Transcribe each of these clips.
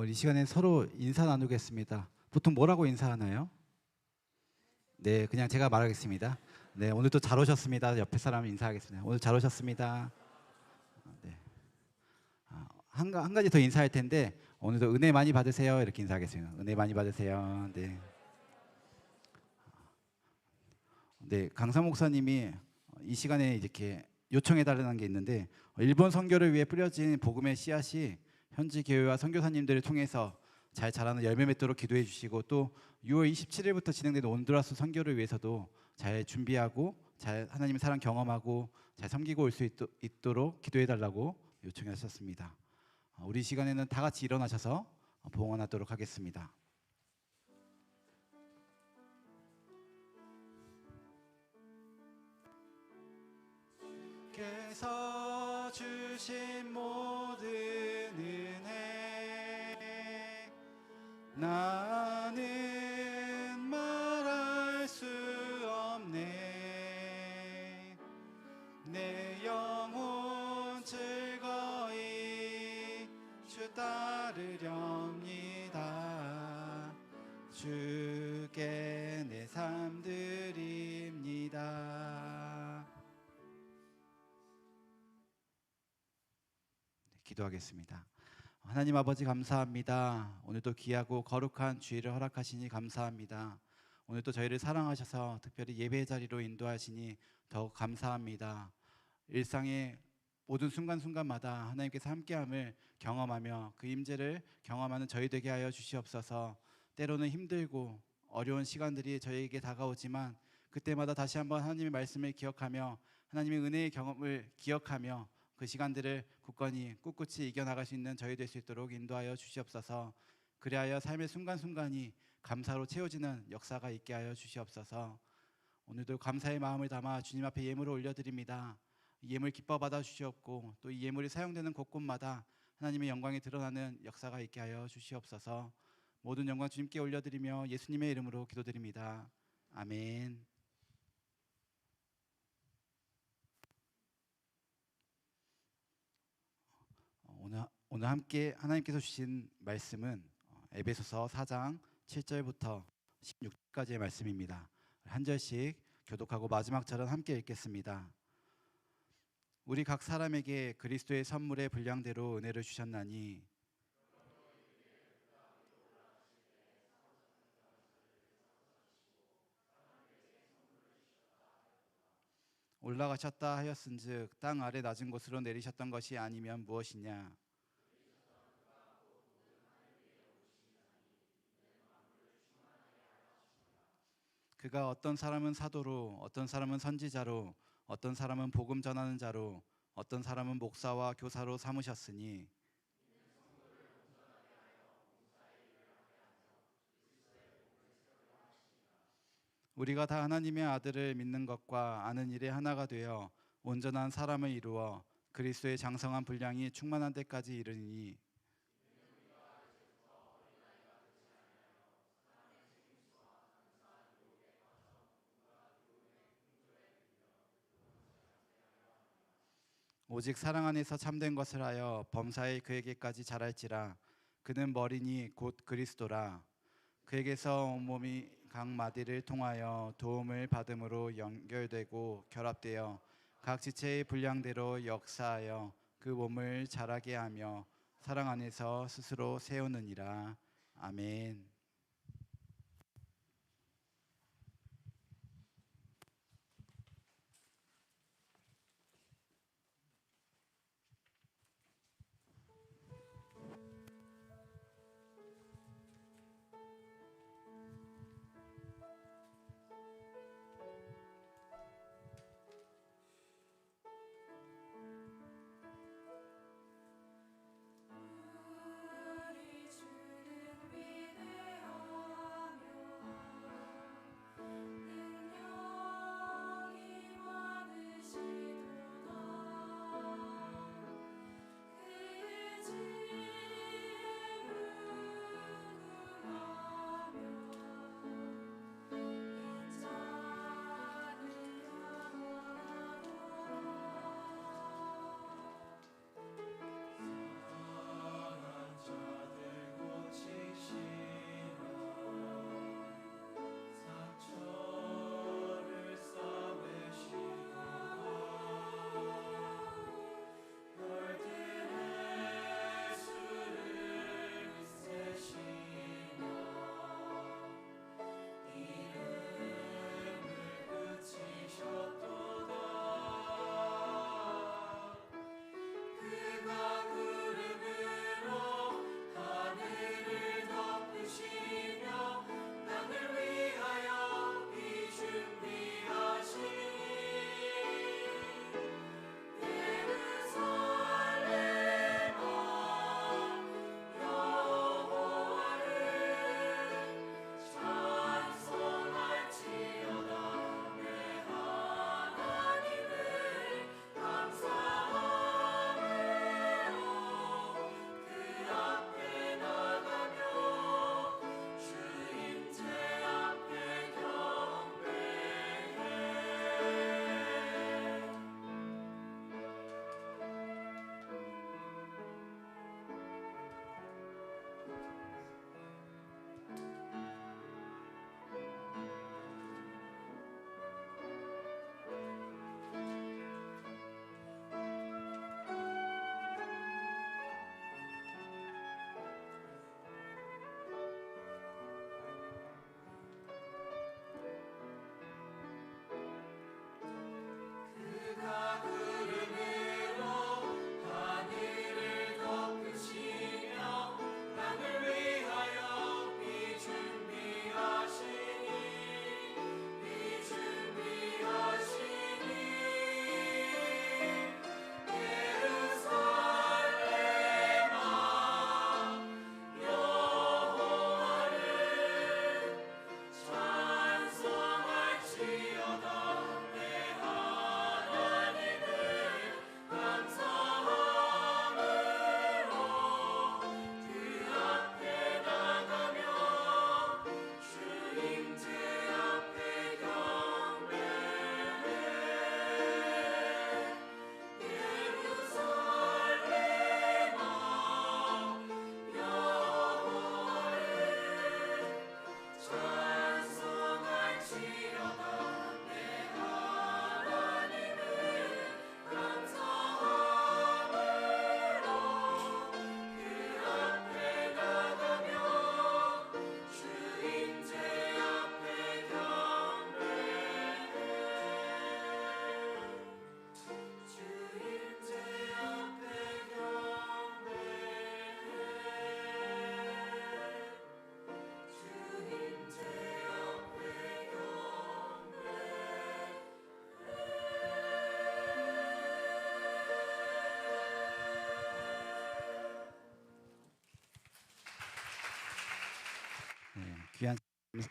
이 시간에 서로 인사 나누겠습니다. 보통 뭐라고 인사하나요? 네, 그냥 제가 말하겠습니다. 네, 오늘도 잘 오셨습니다. 옆에 사람 인사하겠습니다. 오늘 잘 오셨습니다. 네, 한 가지 더 인사할 텐데 오늘도 은혜 많이 받으세요. 이렇게 인사하겠습니다. 은혜 많이 받으세요. 네, 네, 강사 목사님이 이 시간에 이렇게 요청해 달라는 게 있는데 일본 선교를 위해 뿌려진 복음의 씨앗이 현지 교회와 선교사님들을 통해서 잘 자라는 열매 맺도록 기도해 주시고 또 6월 27일부터 진행되는 온두라스 선교를 위해서도 잘 준비하고 잘 하나님의 사랑 경험하고 잘 섬기고 올 수 있도록 기도해 달라고 요청하셨습니다. 우리 시간에는 다 같이 일어나셔서 봉헌하도록 하겠습니다. 께서 주신 모든 은혜 나는 말할 수 없네. 내 영혼 즐거이 주 따르렵니다. 주께 내 삶 드립니다. 기도하겠습니다. 하나님 아버지 감사합니다. 오늘도 귀하고 거룩한 주일을 허락하시니 감사합니다. 오늘도 저희를 사랑하셔서 특별히 예배의 자리로 인도하시니 더욱 감사합니다. 일상의 모든 순간순간마다 하나님께서 함께함을 경험하며 그 임재를 경험하는 저희 되게 하여 주시옵소서. 때로는 힘들고 어려운 시간들이 저희에게 다가오지만 그때마다 다시 한번 하나님의 말씀을 기억하며 하나님의 은혜의 경험을 기억하며 그 시간들을 굳건히 꿋꿋이 이겨나갈 수 있는 저희 될 수 있도록 인도하여 주시옵소서. 그리하여 삶의 순간순간이 감사로 채워지는 역사가 있게 하여 주시옵소서. 오늘도 감사의 마음을 담아 주님 앞에 예물을 올려드립니다. 이 예물 기뻐 받아 주시옵고 또 이 예물이 사용되는 곳곳마다 하나님의 영광이 드러나는 역사가 있게 하여 주시옵소서. 모든 영광 주님께 올려드리며 예수님의 이름으로 기도드립니다. 아멘. 오늘 함께 하나님께서 주신 말씀은 에베소서 4장 7절부터 16절까지의 말씀입니다. 한 절씩 교독하고 마지막 절은 함께 읽겠습니다. 우리 각 사람에게 그리스도의 선물의 분량대로 은혜를 주셨나니 올라가셨다 하였은즉 땅 아래 낮은 곳으로 내리셨던 것이 아니면 무엇이냐. 그가 어떤 사람은 사도로 어떤 사람은 선지자로 어떤 사람은 복음 전하는 자로 어떤 사람은 목사와 교사로 삼으셨으니 우리가 다 하나님의 아들을 믿는 것과 아는 일에 하나가 되어 온전한 사람을 이루어 그리스도의 장성한 분량이 충만한 데까지 이르니 오직 사랑 안에서 참된 것을 하여 범사에 그에게까지 자랄지라. 그는 머리니 곧 그리스도라. 그에게서 온몸이 각 마디를 통하여 도움을 받음으로 연결되고 결합되어 각 지체의 분량대로 역사하여 그 몸을 자라게 하며 사랑 안에서 스스로 세우느니라. 아멘. 우리 주는 위대하시니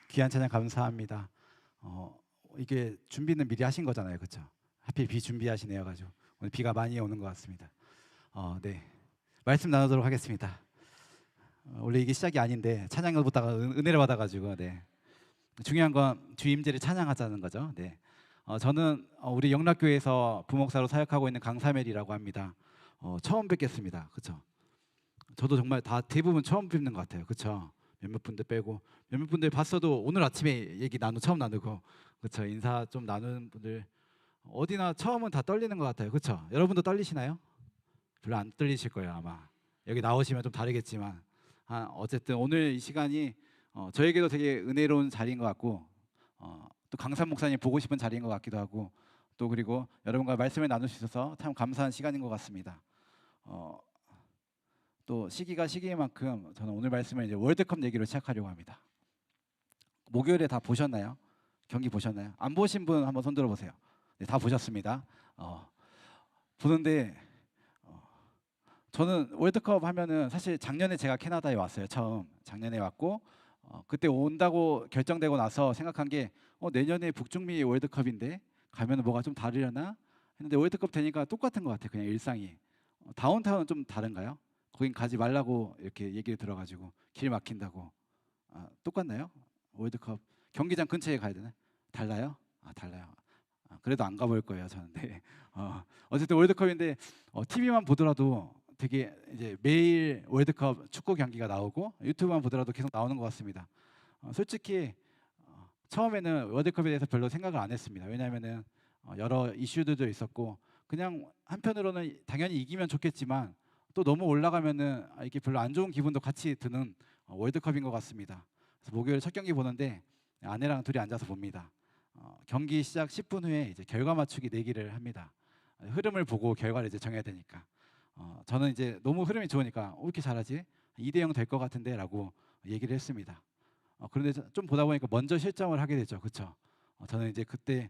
귀한 찬양 감사합니다. 이게 준비는 미리 하신 거잖아요, 그렇죠? 하필 비 준비하시네요, 가지고 오늘 비가 많이 오는 것 같습니다. 네, 말씀 나누도록 하겠습니다. 원래 이게 시작이 아닌데 찬양을 보다가 은혜를 받아가지고 네. 중요한 건 주 임재를 찬양하자는 거죠. 네. 저는 우리 영락교회에서 부목사로 사역하고 있는 강사멜이라고 합니다. 처음 뵙겠습니다. 그렇죠? 저도 정말 다 대부분 처음 뵙는 것 같아요. 그렇죠? 몇몇 분들 빼고 몇몇 분들 봤어도 오늘 아침에 얘기 처음 나누고 그렇죠? 인사 좀 나누는 분들 어디나 처음은 다 떨리는 것 같아요. 그렇죠? 여러분도 떨리시나요? 별로 안 떨리실 거예요 아마. 여기 나오시면 좀 다르겠지만 어쨌든 오늘 이 시간이 저에게도 되게 은혜로운 자리인 것 같고 또 강산 목사님 보고 싶은 자리인 것 같기도 하고 또 그리고 여러분과 말씀을 나눌 수 있어서 참 감사한 시간인 것 같습니다. 또 시기가 시기인 만큼 저는 오늘 말씀을 이제 월드컵 얘기로 시작하려고 합니다. 목요일에 다 보셨나요? 경기 보셨나요? 안 보신 분 한번 손 들어보세요. 네, 다 보셨습니다. 보는데 저는 월드컵 하면은 사실 작년에 제가 캐나다에 왔어요. 처음 작년에 왔고 그때 온다고 결정되고 나서 생각한 게 내년에 북중미 월드컵인데 가면 뭐가 좀 다르려나 했는데 월드컵 되니까 똑같은 것 같아요. 그냥 일상이. 다운타운은 좀 다른가요? 거긴 가지 말라고 이렇게 얘기를 들어가지고 길 막힌다고. 똑같나요? 월드컵 경기장 근처에 가야 되나? 달라요? 달라요. 그래도 안 가볼 거예요 저는. 네. 어쨌든 월드컵인데 TV만 보더라도 되게 이제 매일 월드컵 축구 경기가 나오고 유튜브만 보더라도 계속 나오는 것 같습니다. 솔직히 처음에는 월드컵에 대해서 별로 생각을 안 했습니다. 왜냐하면은 여러 이슈들도 있었고 그냥 한편으로는 당연히 이기면 좋겠지만 또 너무 올라가면은 이게 별로 안 좋은 기분도 같이 드는 월드컵인 것 같습니다. 그래서 목요일 첫 경기 보는데 아내랑 둘이 앉아서 봅니다. 경기 시작 10분 후에 이제 결과 맞추기 내기를 합니다. 흐름을 보고 결과를 이제 정해야 되니까. 저는 이제 너무 흐름이 좋으니까 왜 이렇게 잘하지? 2대0 될 것 같은데라고 얘기를 했습니다. 그런데 좀 보다 보니까 먼저 실점을 하게 되죠. 그렇죠? 저는 이제 그때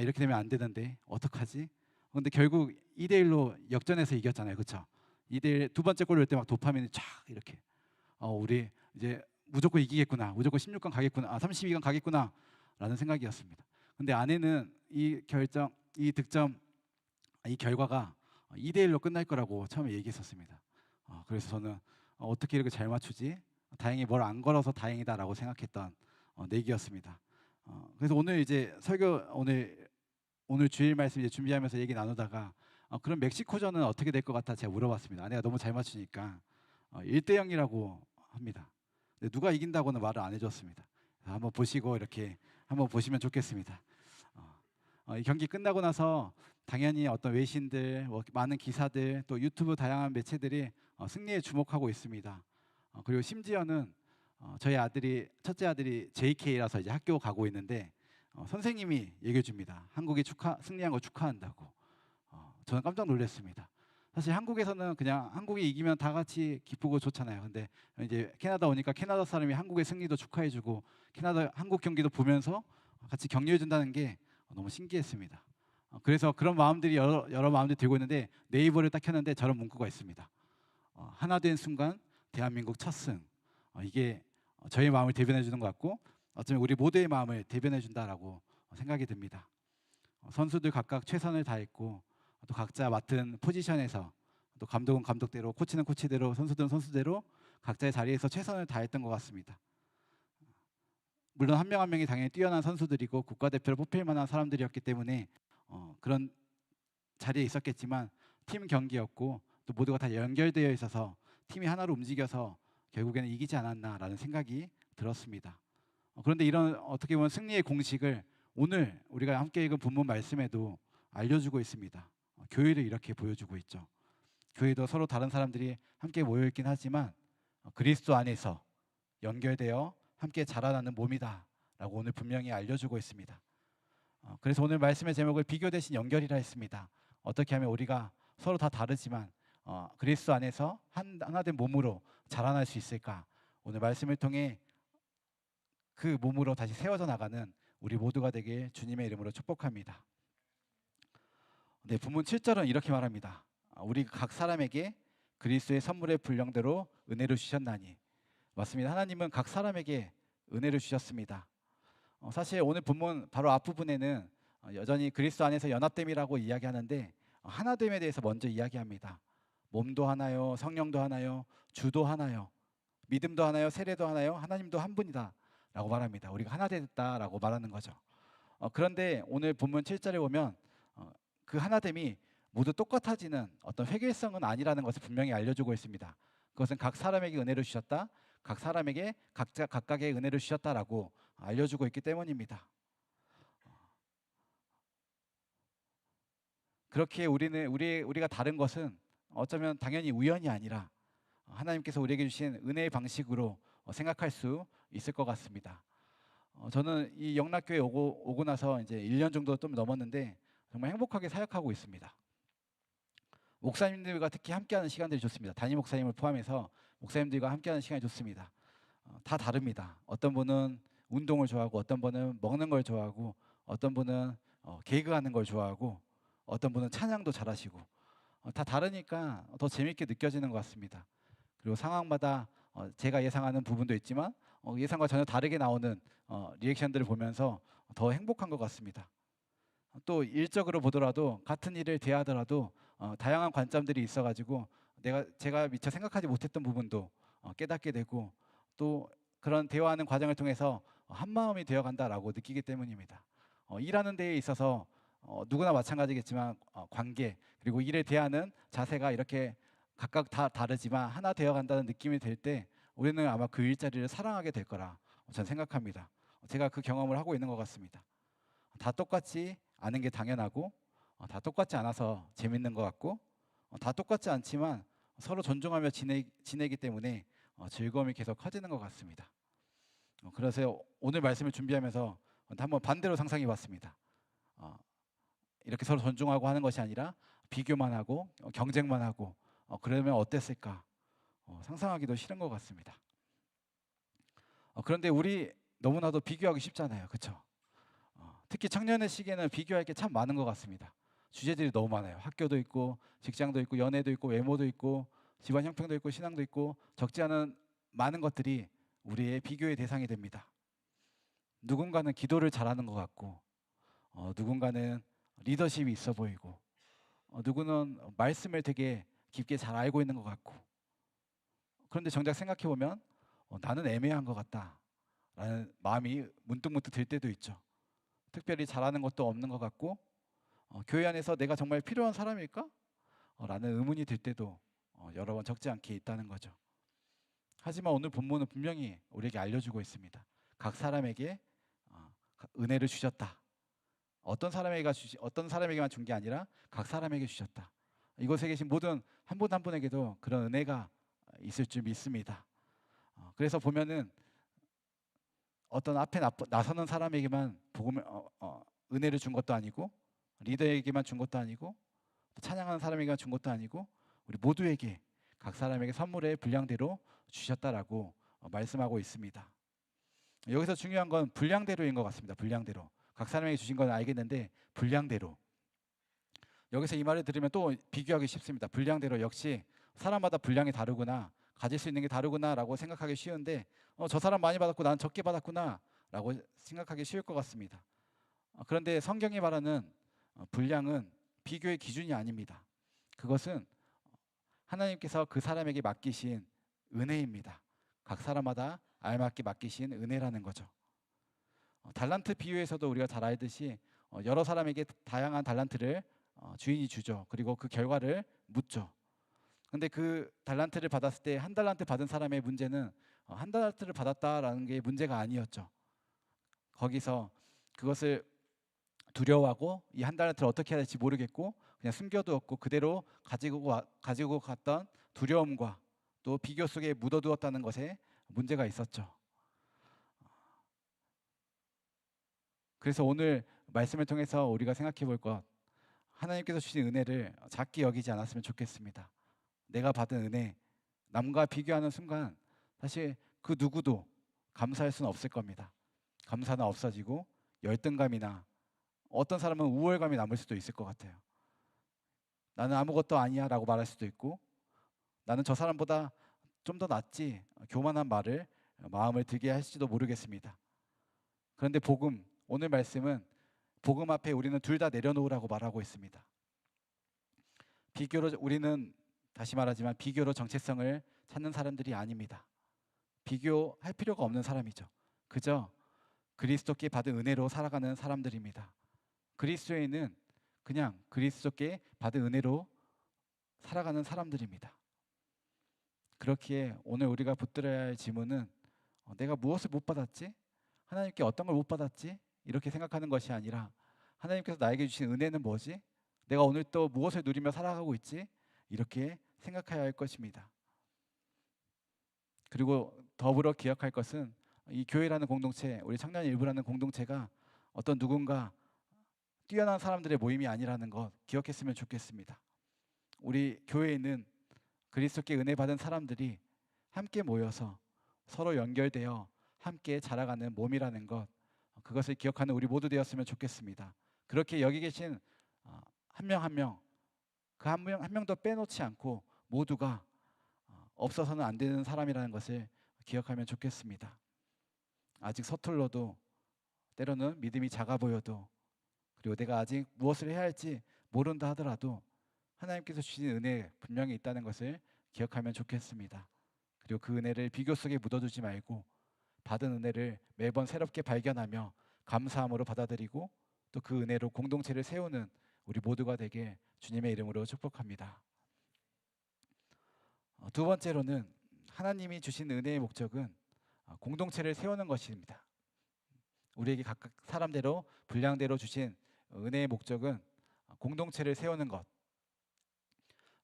이렇게 되면 안 되는데 어떡하지? 근데 결국 2대1로 역전해서 이겼잖아요. 그렇죠? 2대1 두 번째 골 넣을 때 막 도파민이 쫙 이렇게 우리 이제 무조건 이기겠구나. 무조건 16강 가겠구나. 32강 가겠구나. 라는 생각이었습니다. 근데 아내는 이 결정, 이 득점, 이 결과가 2대1로 끝날 거라고 처음에 얘기했었습니다. 그래서 저는 어떻게 이렇게 잘 맞추지? 다행히 뭘 안 걸어서 다행이다라고 생각했던 내기였습니다. 그래서 오늘 이제 설교 오늘 주일 말씀 이제 준비하면서 얘기 나누다가 그럼 멕시코전은 어떻게 될 것 같아 제가 물어봤습니다. 아내가 너무 잘 맞추니까 1대0이라고 합니다. 근데 누가 이긴다고는 말을 안 해줬습니다. 한번 보시고 이렇게 한번 보시면 좋겠습니다. 이 경기 끝나고 나서 당연히 어떤 외신들, 많은 기사들, 또 유튜브 다양한 매체들이 승리에 주목하고 있습니다. 그리고 심지어는 저희 첫째 아들이 JK라서 이제 학교 가고 있는데 선생님이 얘기해 줍니다. 한국이 승리한 거 축하한다고. 저는 깜짝 놀랐습니다. 사실 한국에서는 그냥 한국이 이기면 다 같이 기쁘고 좋잖아요. 근데 이제 캐나다 오니까 캐나다 사람이 한국의 승리도 축하해주고 한국 경기도 보면서 같이 격려해준다는 게 너무 신기했습니다. 그래서 그런 마음들이 여러 마음들이 들고 있는데 네이버를 딱 켰는데 저런 문구가 있습니다. 하나 된 순간 대한민국 첫 승. 이게 저희 마음을 대변해 주는 것 같고 어쩌면 우리 모두의 마음을 대변해 준다라고 생각이 듭니다. 선수들 각각 최선을 다했고 또 각자 맡은 포지션에서 또 감독은 감독대로, 코치는 코치대로, 선수들은 선수대로 각자의 자리에서 최선을 다했던 것 같습니다. 물론 한 명 한 명이 당연히 뛰어난 선수들이고 국가대표를 뽑힐 만한 사람들이었기 때문에 그런 자리에 있었겠지만 팀 경기였고 또 모두가 다 연결되어 있어서 팀이 하나로 움직여서 결국에는 이기지 않았나라는 생각이 들었습니다. 그런데 이런 어떻게 보면 승리의 공식을 오늘 우리가 함께 읽은 본문 말씀에도 알려주고 있습니다. 교회를 이렇게 보여주고 있죠. 교회도 서로 다른 사람들이 함께 모여있긴 하지만 그리스도 안에서 연결되어 함께 자라나는 몸이다 라고 오늘 분명히 알려주고 있습니다. 그래서 오늘 말씀의 제목을 비교 대신 연결이라 했습니다. 어떻게 하면 우리가 서로 다 다르지만 그리스도 안에서 하나 된 몸으로 자라날 수 있을까? 오늘 말씀을 통해 그 몸으로 다시 세워져 나가는 우리 모두가 되길 주님의 이름으로 축복합니다. 네, 본문 7절은 이렇게 말합니다. 우리 각 사람에게 그리스도의 선물의 분량대로 은혜를 주셨나니. 맞습니다. 하나님은 각 사람에게 은혜를 주셨습니다. 사실 오늘 본문 바로 앞부분에는 여전히 그리스도 안에서 연합됨이라고 이야기하는데 하나됨에 대해서 먼저 이야기합니다. 몸도 하나요, 성령도 하나요, 주도 하나요, 믿음도 하나요, 세례도 하나요, 하나님도 한 분이다 라고 말합니다. 우리가 하나 됐다라고 말하는 거죠. 그런데 오늘 본문 7절에 보면 그 하나됨이 모두 똑같아지는 어떤 획일성은 아니라는 것을 분명히 알려주고 있습니다. 그것은 각 사람에게 은혜를 주셨다, 각 사람에게 각자 각각의 은혜를 주셨다라고 알려주고 있기 때문입니다. 그렇게 우리가 다른 것은 어쩌면 당연히 우연이 아니라 하나님께서 우리에게 주신 은혜의 방식으로 생각할 수 있을 것 같습니다. 저는 이 영락교회 오고 나서 이제 1년 정도 좀 넘었는데 정말 행복하게 사역하고 있습니다. 목사님들과 특히 함께하는 시간들이 좋습니다. 담임 목사님을 포함해서 목사님들과 함께하는 시간이 좋습니다. 다 다릅니다. 어떤 분은 운동을 좋아하고, 어떤 분은 먹는 걸 좋아하고, 어떤 분은 개그하는 걸 좋아하고, 어떤 분은 찬양도 잘하시고, 다 다르니까 더 재밌게 느껴지는 것 같습니다. 그리고 상황마다 제가 예상하는 부분도 있지만 예상과 전혀 다르게 나오는 리액션들을 보면서 더 행복한 것 같습니다. 또 일적으로 보더라도 같은 일을 대하더라도 다양한 관점들이 있어가지고 제가 미처 생각하지 못했던 부분도 깨닫게 되고, 또 그런 대화하는 과정을 통해서 한 마음이 되어간다라고 느끼기 때문입니다. 일하는 데에 있어서 누구나 마찬가지겠지만 관계 그리고 일에 대하는 자세가 이렇게 각각 다 다르지만 하나 되어간다는 느낌이 들 때 우리는 아마 그 일자리를 사랑하게 될 거라 저는 생각합니다. 제가 그 경험을 하고 있는 것 같습니다. 다 똑같지 않은 게 당연하고, 다 똑같지 않아서 재밌는 것 같고, 다 똑같지 않지만 서로 존중하며 지내기 때문에 즐거움이 계속 커지는 것 같습니다. 그래서 오늘 말씀을 준비하면서 한번 반대로 상상해 봤습니다. 이렇게 서로 존중하고 하는 것이 아니라 비교만 하고 경쟁만 하고 그러면 어땠을까 상상하기도 싫은 것 같습니다. 그런데 우리 너무나도 비교하기 쉽잖아요. 그렇죠? 특히 청년의 시기에는 비교할 게 참 많은 것 같습니다. 주제들이 너무 많아요. 학교도 있고 직장도 있고 연애도 있고 외모도 있고 집안 형편도 있고 신앙도 있고 적지 않은 많은 것들이 우리의 비교의 대상이 됩니다. 누군가는 기도를 잘하는 것 같고, 누군가는 리더십이 있어 보이고, 누구는 말씀을 되게 깊게 잘 알고 있는 것 같고, 그런데 정작 생각해 보면 나는 애매한 것 같다라는 마음이 문득문득 들 때도 있죠. 특별히 잘하는 것도 없는 것 같고, 교회 안에서 내가 정말 필요한 사람일까? 라는 의문이 들 때도 여러 번 적지 않게 있다는 거죠. 하지만 오늘 본문은 분명히 우리에게 알려주고 있습니다. 각 사람에게 은혜를 주셨다. 어떤 사람에게만 준 게 아니라 각 사람에게 주셨다. 이곳에 계신 모든 한 분 한 분에게도 그런 은혜가 있을 줄 믿습니다. 그래서 보면은 어떤 앞에 나서는 사람에게만 은혜를 준 것도 아니고, 리더에게만 준 것도 아니고, 찬양하는 사람에게만 준 것도 아니고, 우리 모두에게 각 사람에게 선물의 분량대로 주셨다라고 말씀하고 있습니다. 여기서 중요한 건 분량대로인 것 같습니다. 분량대로. 각 사람에게 주신 건 알겠는데 분량대로. 여기서 이 말을 들으면 또 비교하기 쉽습니다. 분량대로. 역시 사람마다 분량이 다르구나, 가질 수 있는 게 다르구나라고 생각하기 쉬운데 저 사람 많이 받았고 나는 적게 받았구나라고 생각하기 쉬울 것 같습니다. 그런데 성경이 말하는 분량은 비교의 기준이 아닙니다. 그것은 하나님께서 그 사람에게 맡기신 은혜입니다. 각 사람마다 알맞게 맡기신 은혜라는 거죠. 달란트 비유에서도 우리가 잘 알듯이 여러 사람에게 다양한 달란트를 주인이 주죠. 그리고 그 결과를 묻죠. 근데 그 달란트를 받았을 때 한 달란트 받은 사람의 문제는 한 달란트를 받았다라는 게 문제가 아니었죠. 거기서 그것을 두려워하고 이 한 달란트를 어떻게 해야 될지 모르겠고 그냥 숨겨두었고 그대로 가지고 갔던 두려움과 또 비교 속에 묻어두었다는 것에 문제가 있었죠. 그래서 오늘 말씀을 통해서 우리가 생각해 볼 것, 하나님께서 주신 은혜를 작게 여기지 않았으면 좋겠습니다. 내가 받은 은혜, 남과 비교하는 순간 사실 그 누구도 감사할 수는 없을 겁니다. 감사는 없어지고 열등감이나 어떤 사람은 우월감이 남을 수도 있을 것 같아요. 나는 아무것도 아니야 라고 말할 수도 있고, 나는 저 사람보다 좀 더 낫지, 교만한 말을 마음을 들게 하실지도 모르겠습니다. 그런데 오늘 말씀은 복음 앞에 우리는 둘 다 내려놓으라고 말하고 있습니다. 우리는 다시 말하지만 비교로 정체성을 찾는 사람들이 아닙니다. 비교할 필요가 없는 사람이죠. 그저 그리스도께 받은 은혜로 살아가는 사람들입니다. 그리스도인은 그냥 그리스도께 받은 은혜로 살아가는 사람들입니다. 그렇기에 오늘 우리가 붙들어야 할 질문은 내가 무엇을 못 받았지? 하나님께 어떤 걸 못 받았지? 이렇게 생각하는 것이 아니라 하나님께서 나에게 주신 은혜는 뭐지? 내가 오늘 또 무엇을 누리며 살아가고 있지? 이렇게 생각해야 할 것입니다. 그리고 더불어 기억할 것은 이 교회라는 공동체, 우리 청년 일부라는 공동체가 어떤 누군가 뛰어난 사람들의 모임이 아니라는 것 기억했으면 좋겠습니다. 우리 교회에는 그리스도께 은혜 받은 사람들이 함께 모여서 서로 연결되어 함께 자라가는 몸이라는 것, 그것을 기억하는 우리 모두 되었으면 좋겠습니다. 그렇게 여기 계신 한 명 한 명, 그 한 명 한 명도 빼놓지 않고 모두가 없어서는 안 되는 사람이라는 것을 기억하면 좋겠습니다. 아직 서툴러도, 때로는 믿음이 작아 보여도, 그리고 내가 아직 무엇을 해야 할지 모른다 하더라도 하나님께서 주신 은혜 분명히 있다는 것을 기억하면 좋겠습니다. 그리고 그 은혜를 비교 속에 묻어두지 말고 받은 은혜를 매번 새롭게 발견하며 감사함으로 받아들이고 또 그 은혜로 공동체를 세우는 우리 모두가 되게 주님의 이름으로 축복합니다. 두 번째로는 하나님이 주신 은혜의 목적은 공동체를 세우는 것입니다. 우리에게 각각 사람대로 분량대로 주신 은혜의 목적은 공동체를 세우는 것.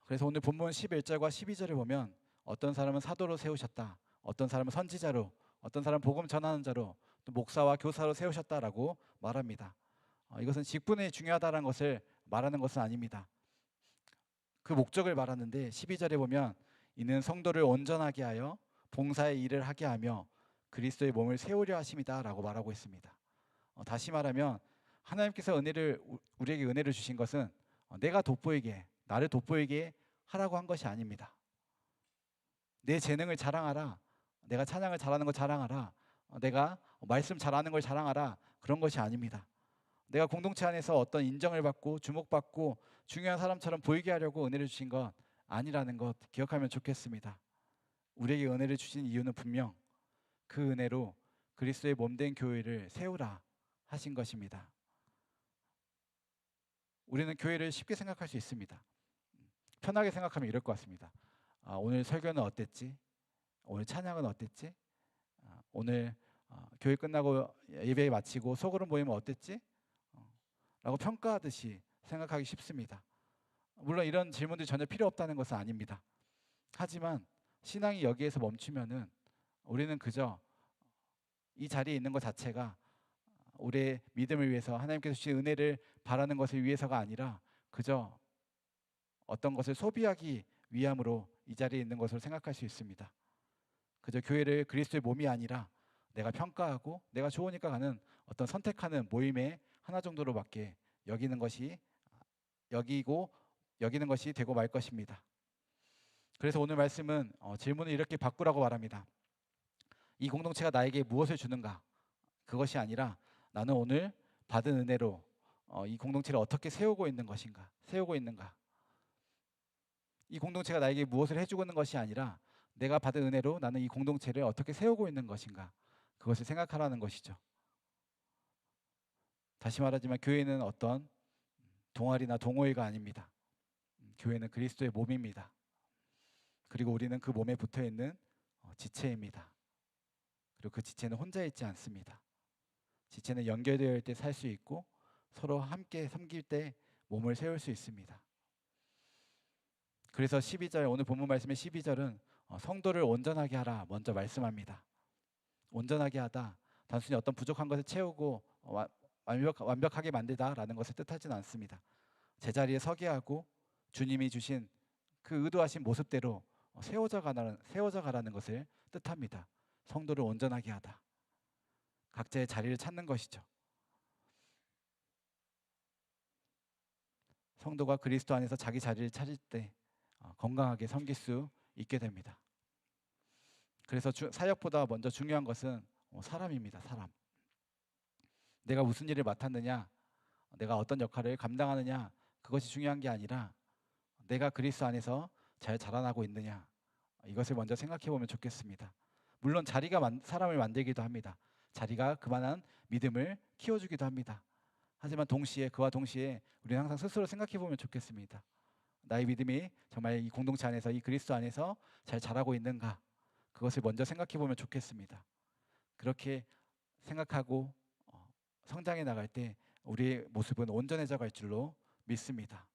그래서 오늘 본문 11절과 12절을 보면 어떤 사람은 사도로 세우셨다, 어떤 사람은 선지자로, 어떤 사람은 복음 전하는 자로, 또 목사와 교사로 세우셨다라고 말합니다. 이것은 직분이 중요하다는 것을 말하는 것은 아닙니다. 그 목적을 말하는데 12절에 보면 이는 성도를 온전하게 하여 봉사의 일을 하게 하며 그리스도의 몸을 세우려 하심이다라고 말하고 있습니다. 다시 말하면 하나님께서 우리에게 은혜를 주신 것은 나를 돋보이게 하라고 한 것이 아닙니다. 내 재능을 자랑하라, 내가 찬양을 잘하는 걸 자랑하라, 내가 말씀 잘하는 걸 자랑하라, 그런 것이 아닙니다. 내가 공동체 안에서 어떤 인정을 받고 주목받고 중요한 사람처럼 보이게 하려고 은혜를 주신 것 아니라는 것 기억하면 좋겠습니다. 우리에게 은혜를 주신 이유는 분명 그 은혜로 그리스도의 몸된 교회를 세우라 하신 것입니다. 우리는 교회를 쉽게 생각할 수 있습니다. 편하게 생각하면 이럴 것 같습니다. 오늘 설교는 어땠지? 오늘 찬양은 어땠지? 오늘 교회 끝나고 예배 마치고 속으로 모이면 어땠지? 라고 평가하듯이 생각하기 쉽습니다. 물론 이런 질문들이 전혀 필요 없다는 것은 아닙니다. 하지만 신앙이 여기에서 멈추면은 우리는 그저 이 자리에 있는 것 자체가 우리의 믿음을 위해서 하나님께서 주신 은혜를 바라는 것을 위해서가 아니라 그저 어떤 것을 소비하기 위함으로 이 자리에 있는 것으로 생각할 수 있습니다. 그저 교회를 그리스도의 몸이 아니라 내가 평가하고 내가 좋으니까 가는 어떤 선택하는 모임의 하나 정도로밖에 여기는 것이 되고 말 것입니다. 그래서 오늘 말씀은 질문을 이렇게 바꾸라고 말합니다. 이 공동체가 나에게 무엇을 주는가? 그것이 아니라 나는 오늘 받은 은혜로 이 공동체를 어떻게 세우고 있는가? 이 공동체가 나에게 무엇을 해주고 있는 것이 아니라 내가 받은 은혜로 나는 이 공동체를 어떻게 세우고 있는 것인가? 그것을 생각하라는 것이죠. 다시 말하지만 교회는 어떤 동아리나 동호회가 아닙니다. 교회는 그리스도의 몸입니다. 그리고 우리는 그 몸에 붙어있는 지체입니다. 그리고 그 지체는 혼자 있지 않습니다. 지체는 연결되어 있을 때 살 수 있고 서로 함께 섬길 때 몸을 세울 수 있습니다. 그래서 오늘 본문 말씀의 12절은 성도를 온전하게 하라 먼저 말씀합니다. 온전하게 하다, 단순히 어떤 부족한 것을 채우고 완벽하게 만들다라는 것을 뜻하지는 않습니다. 제자리에 서게 하고 주님이 주신 그 의도하신 모습대로 세워져 가라는 것을 뜻합니다. 성도를 온전하게 하다, 각자의 자리를 찾는 것이죠. 성도가 그리스도 안에서 자기 자리를 찾을 때 건강하게 섬길 수 있게 됩니다. 그래서 사역보다 먼저 중요한 것은 사람입니다. 사람. 내가 무슨 일을 맡았느냐, 내가 어떤 역할을 감당하느냐, 그것이 중요한 게 아니라 내가 그리스도 안에서 잘 자라나고 있느냐, 이것을 먼저 생각해 보면 좋겠습니다. 물론 자리가 사람을 만들기도 합니다. 자리가 그만한 믿음을 키워주기도 합니다. 하지만 그와 동시에 우리는 항상 스스로 생각해 보면 좋겠습니다. 나의 믿음이 정말 이 공동체 안에서, 이 그리스도 안에서 잘 자라고 있는가, 그것을 먼저 생각해 보면 좋겠습니다. 그렇게 생각하고 성장해 나갈 때 우리의 모습은 온전해져 갈 줄로 믿습니다.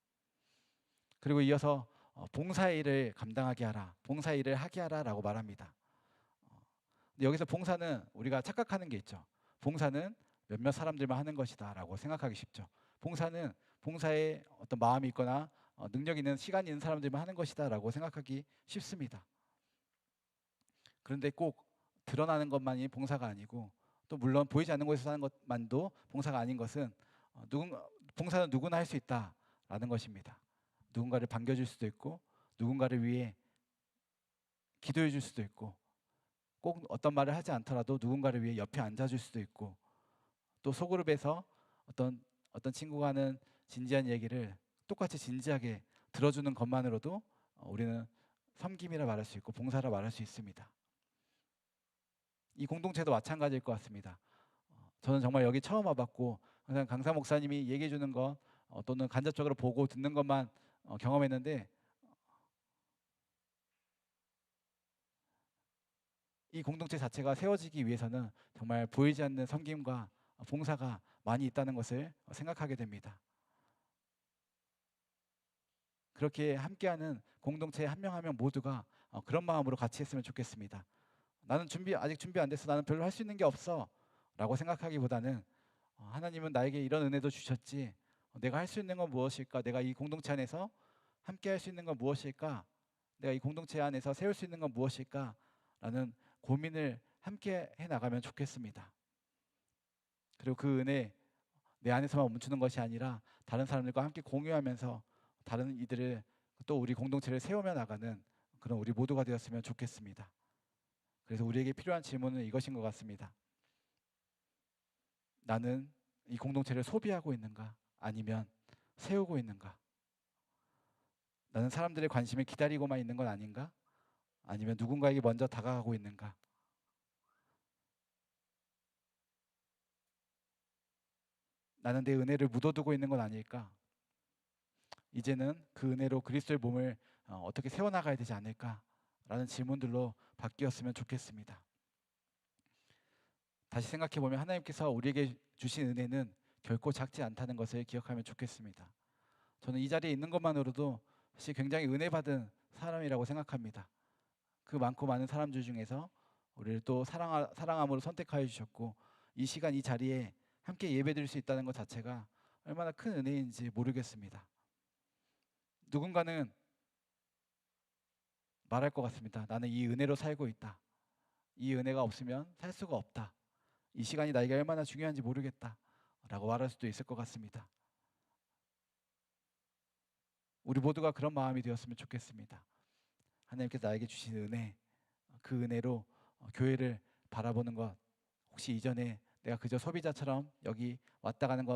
그리고 이어서 봉사의 일을 감당하게 하라, 봉사의 일을 하게 하라 라고 말합니다. 근데 여기서 봉사는 우리가 착각하는 게 있죠. 봉사는 몇몇 사람들만 하는 것이다 라고 생각하기 쉽죠. 봉사는 봉사에 어떤 마음이 있거나 능력 있는, 시간이 있는 사람들만 하는 것이다 라고 생각하기 쉽습니다. 그런데 꼭 드러나는 것만이 봉사가 아니고, 또 물론 보이지 않는 곳에서 하는 것만도 봉사가 아닌 것은 봉사는 누구나 할 수 있다라는 것입니다. 누군가를 반겨줄 수도 있고, 누군가를 위해 기도해 줄 수도 있고, 꼭 어떤 말을 하지 않더라도 누군가를 위해 옆에 앉아줄 수도 있고, 또 소그룹에서 어떤 친구가 하는 진지한 얘기를 똑같이 진지하게 들어주는 것만으로도 우리는 섬김이라 말할 수 있고 봉사라 말할 수 있습니다. 이 공동체도 마찬가지일 것 같습니다. 저는 정말 여기 처음 와봤고 항상 강사 목사님이 얘기해 주는 것 또는 간접적으로 보고 듣는 것만 경험했는데, 이 공동체 자체가 세워지기 위해서는 정말 보이지 않는 섬김과 봉사가 많이 있다는 것을 생각하게 됩니다. 그렇게 함께하는 공동체 한 명 한 명 모두가 그런 마음으로 같이 했으면 좋겠습니다. 나는 아직 준비 안 됐어, 나는 별로 할 수 있는 게 없어 라고 생각하기보다는 하나님은 나에게 이런 은혜도 주셨지, 내가 할 수 있는 건 무엇일까, 내가 이 공동체 안에서 함께 할 수 있는 건 무엇일까, 내가 이 공동체 안에서 세울 수 있는 건 무엇일까 라는 고민을 함께 해나가면 좋겠습니다. 그리고 그 은혜 내 안에서만 멈추는 것이 아니라 다른 사람들과 함께 공유하면서 다른 이들을, 또 우리 공동체를 세우며 나가는 그런 우리 모두가 되었으면 좋겠습니다. 그래서 우리에게 필요한 질문은 이것인 것 같습니다. 나는 이 공동체를 소비하고 있는가, 아니면 세우고 있는가? 나는 사람들의 관심을 기다리고만 있는 건 아닌가, 아니면 누군가에게 먼저 다가가고 있는가? 나는 내 은혜를 묻어두고 있는 건 아닐까? 이제는 그 은혜로 그리스도의 몸을 어떻게 세워나가야 되지 않을까라는 질문들로 바뀌었으면 좋겠습니다. 다시 생각해보면 하나님께서 우리에게 주신 은혜는 결코 작지 않다는 것을 기억하면 좋겠습니다. 저는 이 자리에 있는 것만으로도 사실 굉장히 은혜 받은 사람이라고 생각합니다. 그 많고 많은 사람들 중에서 우리를 또 사랑함으로 선택하여 주셨고, 이 시간 이 자리에 함께 예배드릴 수 있다는 것 자체가 얼마나 큰 은혜인지 모르겠습니다. 누군가는 말할 것 같습니다. 나는 이 은혜로 살고 있다. 이 은혜가 없으면 살 수가 없다. 이 시간이 나에게 얼마나 중요한지 모르겠다 라고 말할 수도 있을 것 같습니다. 우리 모두가 그런 마음이 되었으면 좋겠습니다. 하나님께서 나에게 주신 은혜, 그 은혜로 교회를 바라보는 것, 혹시 이전에 내가 그저 소비자처럼 여기 왔다 가는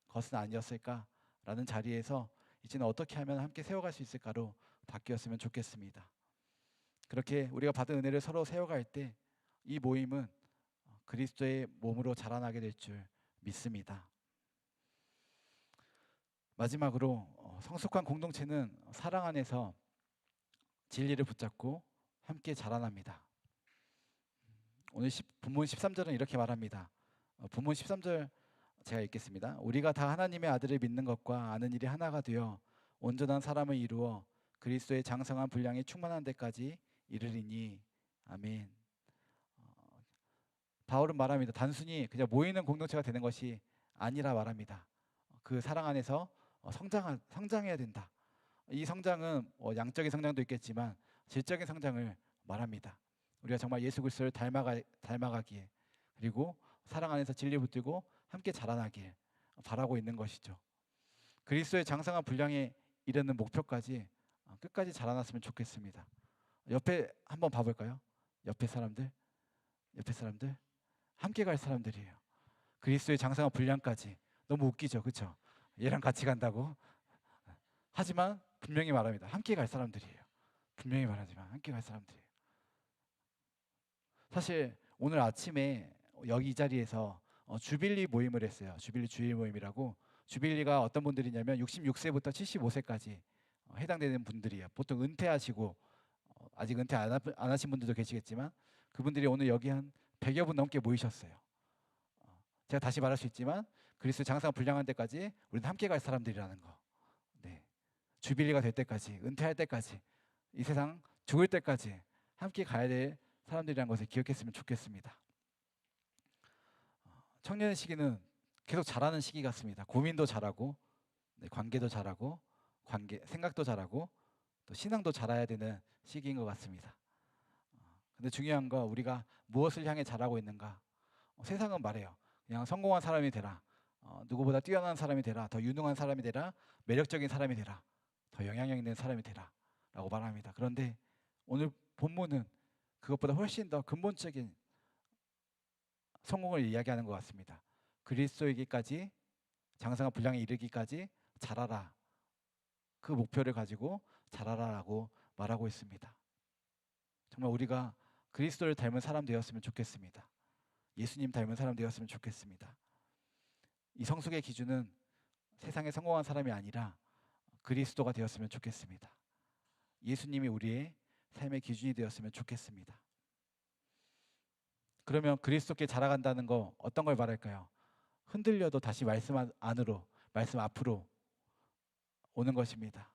것은 아니었을까라는 자리에서 이제는 어떻게 하면 함께 세워갈 수 있을까로 바뀌었으면 좋겠습니다. 그렇게 우리가 받은 은혜를 서로 세워갈 때 이 모임은 그리스도의 몸으로 자라나게 될 줄 믿습니다. 마지막으로 성숙한 공동체는 사랑 안에서 진리를 붙잡고 함께 자라납니다. 오늘 본문 13절은 이렇게 말합니다. 본문 13절 제가 읽겠습니다. 우리가 다 하나님의 아들을 믿는 것과 아는 일이 하나가 되어 온전한 사람을 이루어 그리스도의 장성한 분량이 충만한 데까지 이르리니. 아멘. 바울은 말합니다. 단순히 그냥 모이는 공동체가 되는 것이 아니라 말합니다. 그 사랑 안에서 성장해야 된다. 이 성장은 양적인 성장도 있겠지만 질적인 성장을 말합니다. 우리가 정말 예수 그리스도를 닮아가기에, 그리고 사랑 안에서 진리 붙들고 함께 자라나길 바라고 있는 것이죠. 그리스도의 장성한 분량에 이르는 목표까지 끝까지 자라났으면 좋겠습니다. 옆에 한번 봐볼까요? 옆에 사람들, 옆에 사람들, 함께 갈 사람들이에요. 그리스도의 장성한 분량까지. 너무 웃기죠, 그렇죠? 얘랑 같이 간다고. 하지만 분명히 말합니다. 함께 갈 사람들이에요. 분명히 말하지만 함께 갈 사람들이에요. 사실 오늘 아침에 여기 이 자리에서 주빌리 모임을 했어요. 주빌리 주일 모임이라고. 주빌리가 어떤 분들이냐면 66세부터 75세까지 해당되는 분들이에요. 보통 은퇴하시고 아직 은퇴 안 하신 분들도 계시겠지만 그분들이 오늘 여기 한 100여 분 넘게 모이셨어요. 제가 다시 말할 수 있지만 그리스도 장사가 불량한 때까지 우리는 함께 갈 사람들이라는 거. 네. 주빌리가 될 때까지, 은퇴할 때까지, 이 세상 죽을 때까지 함께 가야 될 사람들이라는 것을 기억했으면 좋겠습니다. 청년 시기는 계속 자라는 시기 같습니다. 고민도 잘하고, 네, 관계도 잘하고, 생각도 잘하고, 또 신앙도 잘해야 되는 시기인 것 같습니다. 근데 중요한 거 우리가 무엇을 향해 자라고 있는가? 세상은 말해요. 그냥 성공한 사람이 되라. 누구보다 뛰어난 사람이 되라. 더 유능한 사람이 되라. 매력적인 사람이 되라. 더 영향력 있는 사람이 되라. 라고 말합니다. 그런데 오늘 본문은 그것보다 훨씬 더 근본적인 성공을 이야기하는 것 같습니다. 그리스도이기까지 장성한 분량에 이르기까지 자라라. 그 목표를 가지고 자라라라고 말하고 있습니다. 정말 우리가 그리스도를 닮은 사람 되었으면 좋겠습니다. 예수님 닮은 사람 되었으면 좋겠습니다. 이 성숙의 기준은 세상에 성공한 사람이 아니라 그리스도가 되었으면 좋겠습니다. 예수님이 우리의 삶의 기준이 되었으면 좋겠습니다. 그러면 그리스도께 자라간다는 거 어떤 걸 말할까요? 흔들려도 다시 말씀 안으로, 말씀 앞으로 오는 것입니다.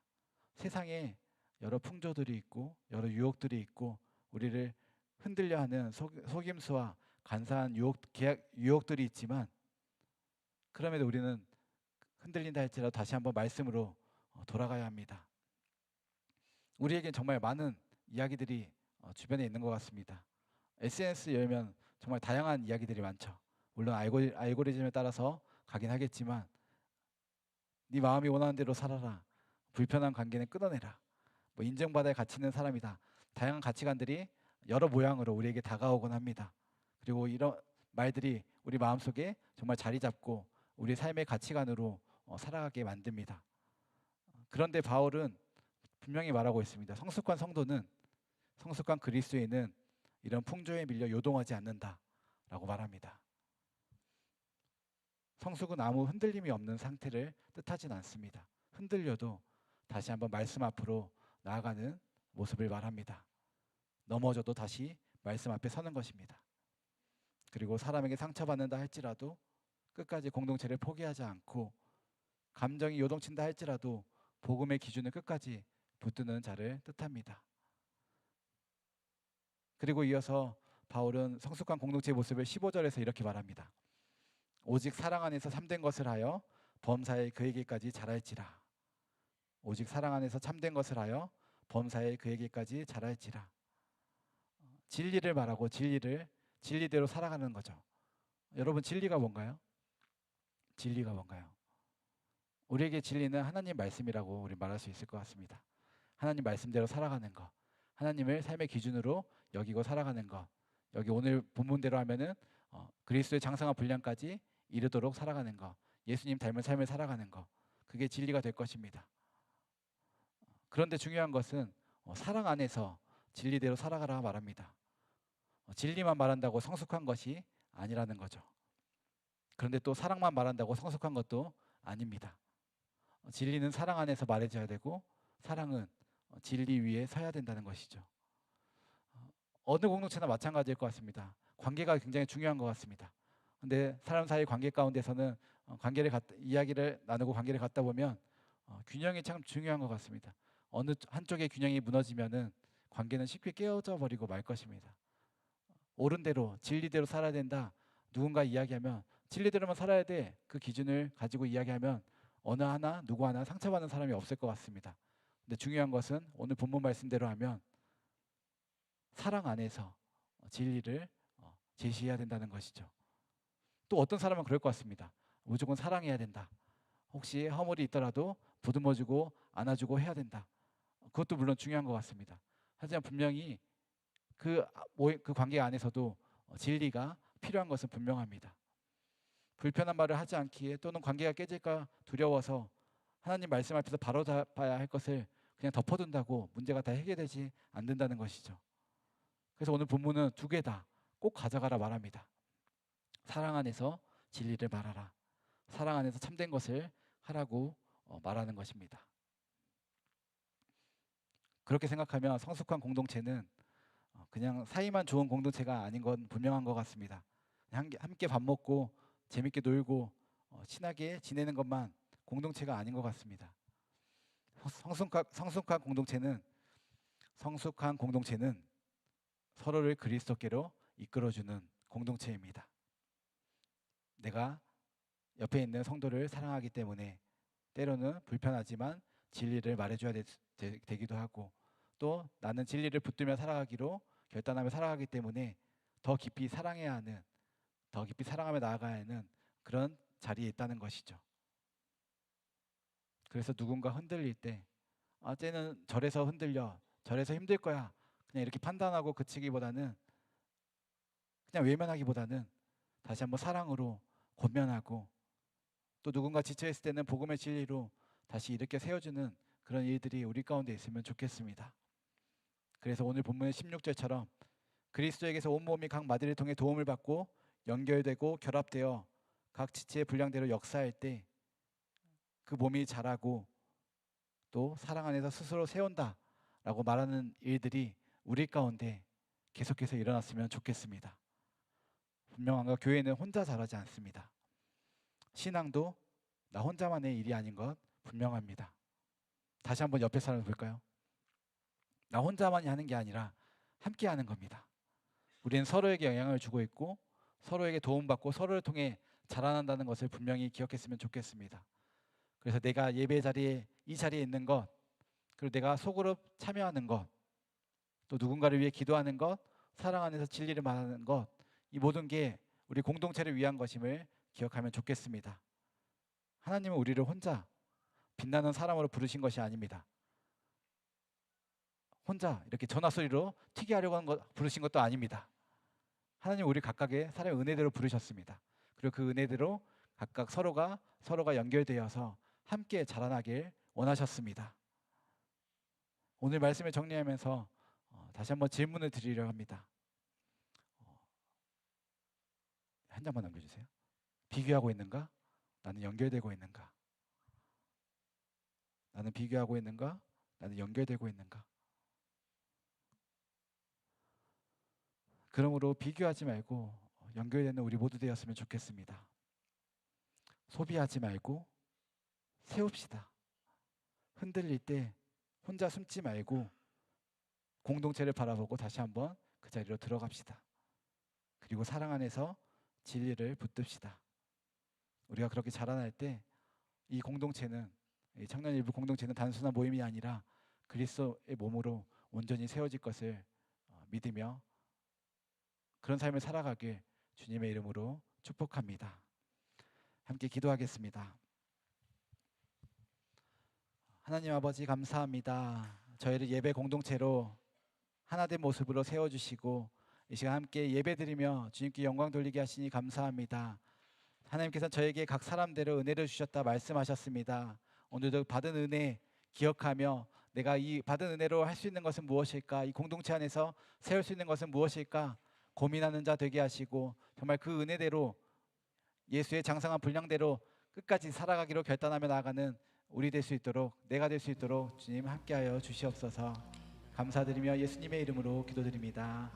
세상에 여러 풍조들이 있고 여러 유혹들이 있고 우리를 흔들려 하는 속임수와 간사한 유혹들이 있지만 그럼에도 우리는 흔들린다 할지라도 다시 한번 말씀으로 돌아가야 합니다. 우리에겐 정말 많은 이야기들이 주변에 있는 것 같습니다. SNS 열면 정말 다양한 이야기들이 많죠. 물론 알고리즘에 따라서 가긴 하겠지만 네 마음이 원하는 대로 살아라. 불편한 관계는 끊어내라. 뭐 인정받아야 가치 있는 사람이다. 다양한 가치관들이 여러 모양으로 우리에게 다가오곤 합니다. 그리고 이런 말들이 우리 마음속에 정말 자리 잡고 우리 삶의 가치관으로 살아가게 만듭니다. 그런데 바울은 분명히 말하고 있습니다. 성숙한 성도는, 성숙한 그리스도인은 이런 풍조에 밀려 요동하지 않는다라고 말합니다. 성숙은 아무 흔들림이 없는 상태를 뜻하진 않습니다. 흔들려도 다시 한번 말씀 앞으로 나아가는 모습을 말합니다. 넘어져도 다시 말씀 앞에 서는 것입니다. 그리고 사람에게 상처받는다 할지라도 끝까지 공동체를 포기하지 않고 감정이 요동친다 할지라도 복음의 기준을 끝까지 붙드는 자를 뜻합니다. 그리고 이어서 바울은 성숙한 공동체의 모습을 15절에서 이렇게 말합니다. 오직 사랑 안에서 참된 것을 하여 범사에 그에게까지 자랄지라. 오직 사랑 안에서 참된 것을 하여 범사에 그에게까지 자랄지라. 진리를 말하고 진리대로 살아가는 거죠. 여러분 진리가 뭔가요? 진리가 뭔가요? 우리에게 진리는 하나님 말씀이라고 우리 말할 수 있을 것 같습니다. 하나님 말씀대로 살아가는 것, 하나님을 삶의 기준으로 여기고 살아가는 것. 여기 오늘 본문대로 하면은 그리스도의 장성한 분량까지 이르도록 살아가는 것, 예수님 닮은 삶을 살아가는 것, 그게 진리가 될 것입니다. 그런데 중요한 것은 사랑 안에서 진리대로 살아가라 말합니다. 진리만 말한다고 성숙한 것이 아니라는 거죠. 그런데 또 사랑만 말한다고 성숙한 것도 아닙니다. 진리는 사랑 안에서 말해져야 되고 사랑은 진리 위에 서야 된다는 것이죠. 어느 공동체나 마찬가지일 것 같습니다. 관계가 굉장히 중요한 것 같습니다. 근데 사람 사이 관계 가운데서는 이야기를 나누고 관계를 갖다 보면 균형이 참 중요한 것 같습니다. 어느 한쪽의 균형이 무너지면은 관계는 쉽게 깨어져 버리고 말 것입니다. 옳은 대로 진리대로 살아야 된다. 누군가 이야기하면 진리대로만 살아야 돼. 그 기준을 가지고 이야기하면 누구 하나 상처받는 사람이 없을 것 같습니다. 근데 중요한 것은 오늘 본문 말씀대로 하면 사랑 안에서 진리를 제시해야 된다는 것이죠. 또 어떤 사람은 그럴 것 같습니다. 무조건 사랑해야 된다. 혹시 허물이 있더라도 보듬어주고 안아주고 해야 된다. 그것도 물론 중요한 것 같습니다. 하지만 분명히 그 관계 안에서도 진리가 필요한 것은 분명합니다. 불편한 말을 하지 않기에 또는 관계가 깨질까 두려워서 하나님 말씀 앞에서 바로잡아야 할 것을 그냥 덮어둔다고 문제가 다 해결되지 않는다는 것이죠. 그래서 오늘 본문은 두 개 다 꼭 가져가라 말합니다. 사랑 안에서 진리를 말하라. 사랑 안에서 참된 것을 하라고 말하는 것입니다. 그렇게 생각하면 성숙한 공동체는 그냥 사이만 좋은 공동체가 아닌 건 분명한 것 같습니다. 함께 밥 먹고 재밌게 놀고 친하게 지내는 것만 공동체가 아닌 것 같습니다. 성숙한 공동체는 서로를 그리스도께로 이끌어주는 공동체입니다. 내가 옆에 있는 성도를 사랑하기 때문에 때로는 불편하지만 진리를 말해줘야 되기도 하고, 또 나는 진리를 붙들며 살아가기로 결단하며 살아가기 때문에 더 깊이 사랑해야 하는, 더 깊이 사랑하며 나아가야 하는 그런 자리에 있다는 것이죠. 그래서 누군가 흔들릴 때 쟤는 저래서 흔들려, 저래서 힘들 거야, 그냥 이렇게 판단하고 그치기보다는, 그냥 외면하기보다는 다시 한번 사랑으로 권면하고, 또 누군가 지쳐있을 때는 복음의 진리로 다시 이렇게 세워주는 그런 일들이 우리 가운데 있으면 좋겠습니다. 그래서 오늘 본문의 16절처럼 그리스도에게서 온 몸이 각 마디를 통해 도움을 받고 연결되고 결합되어 각 지체의 분량대로 역사할 때 그 몸이 자라고 또 사랑 안에서 스스로 세운다 라고 말하는 일들이 우리 가운데 계속해서 일어났으면 좋겠습니다. 분명한 것, 교회는 혼자 자라지 않습니다. 신앙도 나 혼자만의 일이 아닌 것 분명합니다. 다시 한번 옆에 사람을 볼까요? 나 혼자만이 하는 게 아니라 함께 하는 겁니다. 우리는 서로에게 영향을 주고 있고 서로에게 도움받고 서로를 통해 자라난다는 것을 분명히 기억했으면 좋겠습니다. 그래서 내가 예배 자리에, 이 자리에 있는 것, 그리고 내가 속으로 참여하는 것, 또 누군가를 위해 기도하는 것, 사랑 안에서 진리를 말하는 것, 이 모든 게 우리 공동체를 위한 것임을 기억하면 좋겠습니다. 하나님은 우리를 혼자 빛나는 사람으로 부르신 것이 아닙니다. 혼자 이렇게 전화소리로 튀게 하려고 부르신 것도 아닙니다. 하나님 우리 각각의 사람의 은혜대로 부르셨습니다. 그리고 그 은혜대로 각각 서로가 연결되어서 함께 자라나길 원하셨습니다. 오늘 말씀을 정리하면서 다시 한번 질문을 드리려 합니다. 한 장만 남겨주세요. 비교하고 있는가? 나는 연결되고 있는가? 나는 비교하고 있는가? 나는 연결되고 있는가? 그러므로 비교하지 말고 연결되는 우리 모두 되었으면 좋겠습니다. 소비하지 말고 세웁시다. 흔들릴 때 혼자 숨지 말고 공동체를 바라보고 다시 한번 그 자리로 들어갑시다. 그리고 사랑 안에서 진리를 붙듭시다. 우리가 그렇게 자라날 때 이 공동체는, 이 청년 일부 공동체는 단순한 모임이 아니라 그리스도의 몸으로 온전히 세워질 것을 믿으며 그런 삶을 살아가길 주님의 이름으로 축복합니다. 함께 기도하겠습니다. 하나님 아버지 감사합니다. 저희를 예배 공동체로 하나된 모습으로 세워주시고 이 시간 함께 예배드리며 주님께 영광 돌리게 하시니 감사합니다. 하나님께서 저에게 각 사람대로 은혜를 주셨다 말씀하셨습니다. 오늘도 받은 은혜 기억하며 내가 이 받은 은혜로 할 수 있는 것은 무엇일까, 이 공동체 안에서 세울 수 있는 것은 무엇일까 고민하는 자 되게 하시고 정말 그 은혜대로 예수의 장성한 분량대로 끝까지 살아가기로 결단하며 나아가는 우리 될 수 있도록, 내가 될 수 있도록 주님 함께하여 주시옵소서. 감사드리며 예수님의 이름으로 기도드립니다.